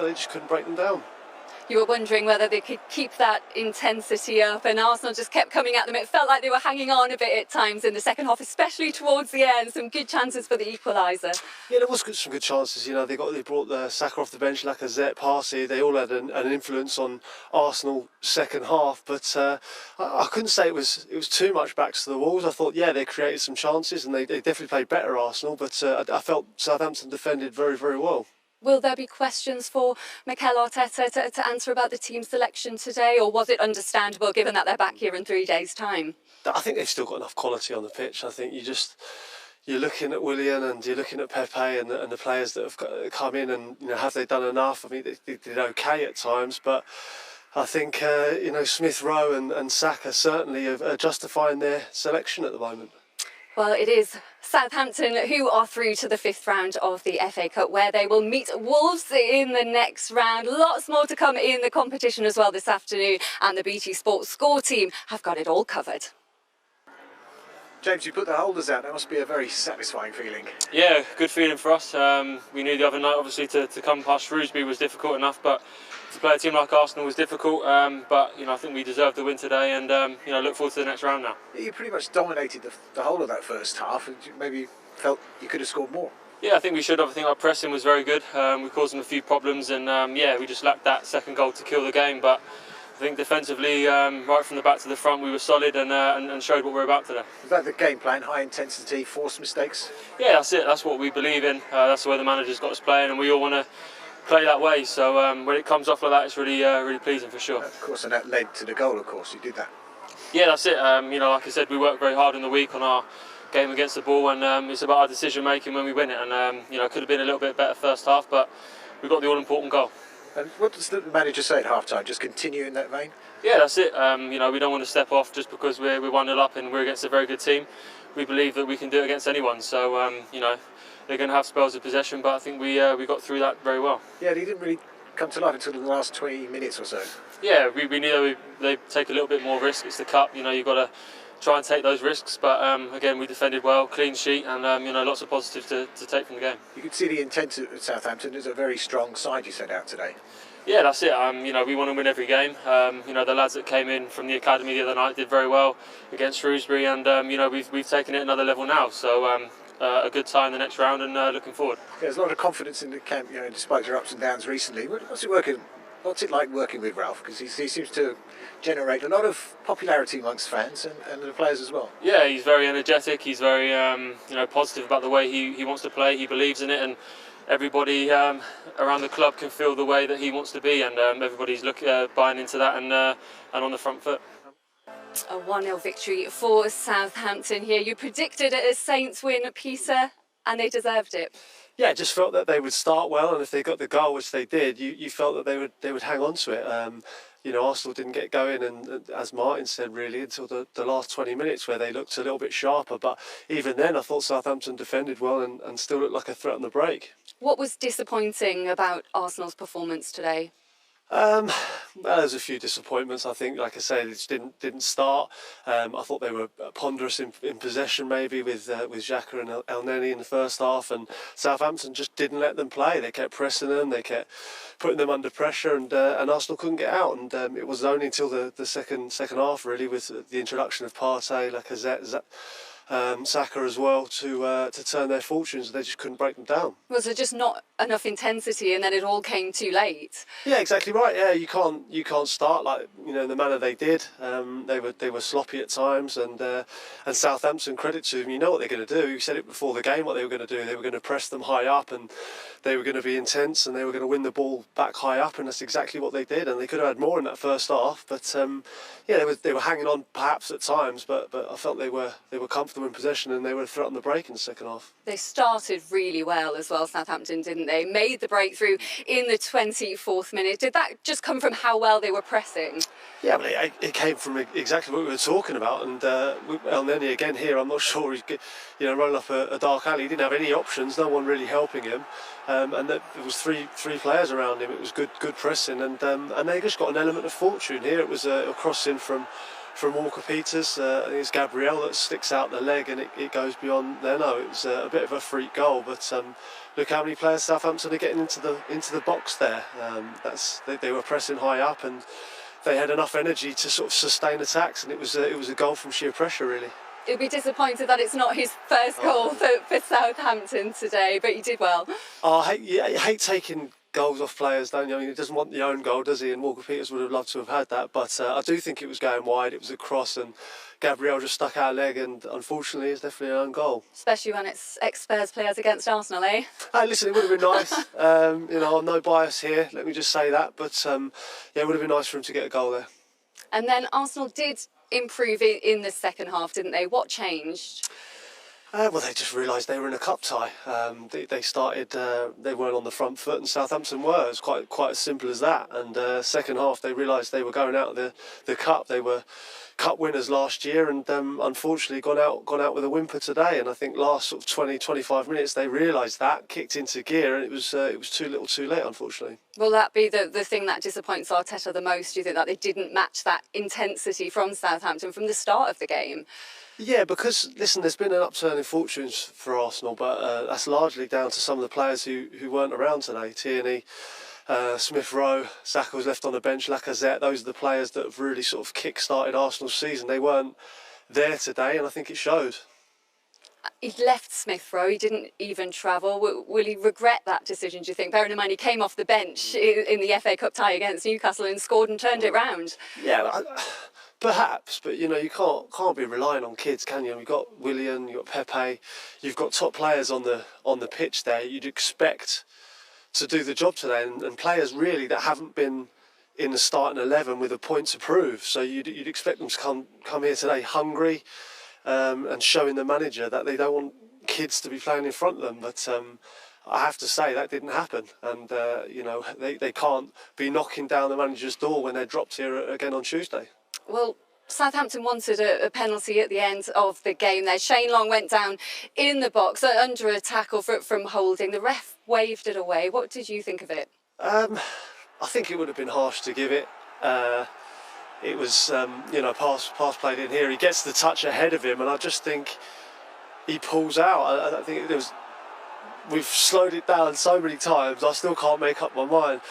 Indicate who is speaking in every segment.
Speaker 1: but they just couldn't break them down.
Speaker 2: You were wondering whether they could keep that intensity up, and Arsenal just kept coming at them. It felt like they were hanging on a bit at times in the second half, especially towards the end. Some good chances for the equaliser.
Speaker 1: Yeah, there was some good chances. You know, they brought the Saka off the bench, Lacazette, Parsi. They all had an influence on Arsenal second half, but I couldn't say it was too much backs to the walls. I thought, yeah, they created some chances and they definitely played better, Arsenal, but I felt Southampton defended very, very well.
Speaker 2: Will there be questions for Mikel Arteta to answer about the team selection today, or was it understandable given that they're back here in 3 days' time?
Speaker 1: I think they've still got enough quality on the pitch. I think you're looking at Willian and you're looking at Pepe and the players that have come in, and have they done enough? I mean, they did okay at times, but I think Smith Rowe and Saka certainly are justifying their selection at the moment.
Speaker 2: Well, it is Southampton who are through to the 5th round of the FA Cup, where they will meet Wolves in the next round. Lots more to come in the competition as well this afternoon, and the BT Sports Score team have got it all covered.
Speaker 3: James, you put the holders out. That must be a very satisfying feeling.
Speaker 4: Yeah, good feeling for us. We knew the other night, obviously, to come past Shrewsbury was difficult enough, but to play a team like Arsenal was difficult. But I think we deserved the win today, and look forward to the next round now.
Speaker 3: Yeah, you pretty much dominated the whole of that first half, and maybe felt you could have scored more.
Speaker 4: Yeah, I think we should have. I think our pressing was very good. We caused them a few problems, and we just lacked that second goal to kill the game. But I think defensively, right from the back to the front, we were solid and showed what we're about today.
Speaker 3: Is that the game plan? High intensity, force mistakes?
Speaker 4: Yeah, that's it. That's what we believe in. That's the way the manager's got us playing, and we all want to play that way. So when it comes off like that, it's really pleasing for sure.
Speaker 3: Of course, and that led to the goal. Of course, you did that.
Speaker 4: Yeah, that's it. Like I said, we worked very hard in the week on our game against the ball, and it's about our decision making when we win it. And it could have been a little bit better first half, but we got the all important goal.
Speaker 3: And what does the manager say at half-time? Just continue in that vein?
Speaker 4: Yeah, that's it. We don't want to step off just because we're 1-0 up and we're against a very good team. We believe that we can do it against anyone. So, they're going to have spells of possession, but I think we got through that very well.
Speaker 3: Yeah, they didn't really come to life until the last 20 minutes or so.
Speaker 4: Yeah, we knew they take a little bit more risk. It's the cup, you've got to try and take those risks. But again, we defended well, clean sheet, and lots of positives to take from the game.
Speaker 3: You could see the intent at Southampton. Is a very strong side you sent out today.
Speaker 4: Yeah, that's it. We want to win every game. The lads that came in from the academy the other night did very well against Shrewsbury, and we've taken it another level now. So a good tie in the next round, and looking forward.
Speaker 3: Yeah, there's a lot of confidence in the camp, despite your ups and downs recently. What's it like working with Ralph? Because he seems to generate a lot of popularity amongst fans and the players as well.
Speaker 4: Yeah, he's very energetic. He's very positive about the way he wants to play. He believes in it, and everybody around the club can feel the way that he wants to be, and everybody's buying into that and on the front foot.
Speaker 2: A 1-0 victory for Southampton here. You predicted it as Saints win, Peter, and they deserved it.
Speaker 1: Yeah, I just felt that they would start well, and if they got the goal, which they did, you felt that they would hang on to it. Arsenal didn't get going, and as Martin said, really, until the last 20 minutes where they looked a little bit sharper. But even then, I thought Southampton defended well and still looked like a threat on the break.
Speaker 2: What was disappointing about Arsenal's performance today?
Speaker 1: Well, there's a few disappointments. I think, like I say, they just didn't start. I thought they were ponderous in possession, maybe with Xhaka and El Neni in the first half, and Southampton just didn't let them play. They kept pressing them, they kept putting them under pressure, and Arsenal couldn't get out. And it was only until the second half, really, with the introduction of Partey, Lacazette, Saka as well, to turn their fortunes. They just couldn't break them down.
Speaker 2: Was there just not enough intensity, and then it all came too late?
Speaker 1: Yeah, exactly right. Yeah, you can't start like the manner they did. They were sloppy at times, and Southampton, credit to them, you know what they're going to do. You said it before the game what they were going to do. They were going to press them high up, and they were going to be intense, and they were going to win the ball back high up, and that's exactly what they did. And they could have had more in that first half, but they were hanging on perhaps at times, but I felt they were comfortable in possession, and they were a threat on the break in the second half.
Speaker 2: They started really well as well, Southampton, didn't they? Made the breakthrough in the 24th minute. Did that just come from how well they were pressing?
Speaker 1: Yeah, but it came from exactly what we were talking about. And El Neni again here, I'm not sure he's running up a dark alley. He didn't have any options, no one really helping him, and there was three players around him. It was good pressing, and they just got an element of fortune here. It was a crossing from from Walker Peters. I think it's Gabriel that sticks out the leg and it goes beyond there. No, it was a bit of a freak goal, but look how many players Southampton are getting into the box there. They were pressing high up and they had enough energy to sort of sustain attacks, and it was a goal from sheer pressure, really.
Speaker 2: He'll be disappointed that it's not his first goal for Southampton today, but he did well.
Speaker 1: Oh, I hate taking goals off players, don't you? I mean, he doesn't want the own goal, does he? And Walker Peters would have loved to have had that, but I do think it was going wide. It was a cross, and Gabriel just stuck out a leg, and unfortunately, it's definitely an own goal.
Speaker 2: Especially when it's ex-Spurs players against Arsenal, eh?
Speaker 1: Hey, listen, it would have been nice. I'm no bias here. Let me just say that, but it would have been nice for him to get a goal there.
Speaker 2: And then Arsenal did improve in the second half, didn't they? What changed?
Speaker 1: Well, they just realised they were in a cup tie. They started, they weren't on the front foot, and Southampton were. It was quite as simple as that. And second half, they realised they were going out of the cup. They were cup winners last year, and unfortunately gone out with a whimper today. And I think last sort of 20-25 minutes, they realised that, kicked into gear, and it was too little, too late, unfortunately.
Speaker 2: Will that be the thing that disappoints Arteta the most? Do you think that they didn't match that intensity from Southampton from the start of the game?
Speaker 1: Yeah, because, listen, there's been an upturn in fortunes for Arsenal, but that's largely down to some of the players who weren't around today. Tierney, Smith-Rowe, Saka was left on the bench, Lacazette, those are the players that have really sort of kick-started Arsenal's season. They weren't there today, and I think it showed.
Speaker 2: He left Smith-Rowe, he didn't even travel. Will he regret that decision, do you think? Bearing in mind he came off the bench in the FA Cup tie against Newcastle and scored and turned it round.
Speaker 1: Yeah, perhaps, but you can't be relying on kids, can you? You've got Willian, you've got Pepe, you've got top players on the pitch there. You'd expect to do the job today, and players really that haven't been in the starting 11 with a point to prove. So you'd expect them to come here today hungry, and showing the manager that they don't want kids to be playing in front of them. But I have to say that didn't happen, and they can't be knocking down the manager's door when they're dropped here again on Tuesday.
Speaker 2: Well, Southampton wanted a penalty at the end of the game there. Shane Long went down in the box under a tackle from Holding. The ref waved it away. What did you think of it?
Speaker 1: I think it would have been harsh to give it. It was, pass played in here. He gets the touch ahead of him, and I just think he pulls out. I think we've slowed it down so many times, I still can't make up my mind.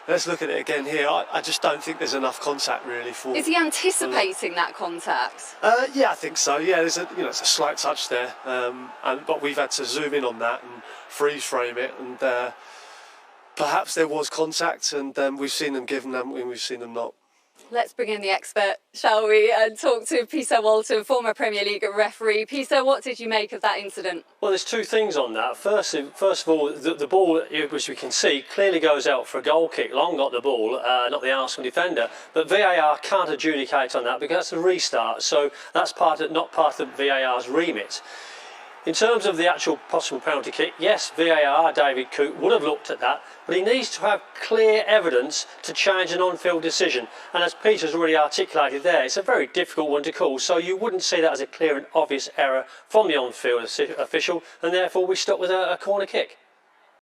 Speaker 1: Let's look at it again here. I just don't think there's enough contact really for.
Speaker 2: Is he anticipating that contact?
Speaker 1: Yeah, I think so. Yeah, there's it's a slight touch there, but we've had to zoom in on that and freeze frame it, and perhaps there was contact, and we've seen them give them, and we've seen them not.
Speaker 2: Let's bring in the expert, shall we, and talk to Peter Walton, former Premier League referee. Peter, what did you make of that incident?
Speaker 5: Well, there's two things on that. First of all, the ball, which we can see, clearly goes out for a goal kick. Long got the ball, not the Arsenal defender. But VAR can't adjudicate on that because that's a restart. So that's not part of VAR's remit. In terms of the actual possible penalty kick, yes, VAR, David Coote, would have looked at that, but he needs to have clear evidence to change an on-field decision. And as Peter's already articulated there, it's a very difficult one to call, so you wouldn't see that as a clear and obvious error from the on-field official, and therefore we stuck with a corner kick.